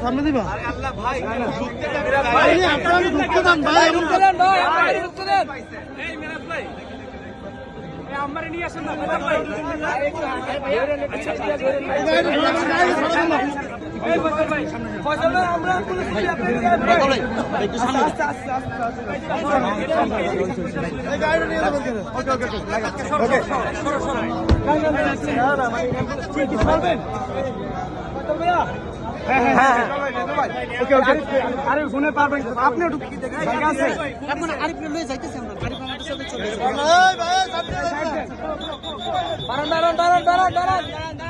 সামনে দিবা নিয়ে আসেন না আমরা আরে শুনে পারবেন আপনি একটু জায়গা আছে এখন আরিফ লয়ে যাইতেছি আমরা আরিফ আমাদের সাথে চলে দাঁড়ান দাঁড়ান দাঁড়ান দাঁড়ান দাঁড়ান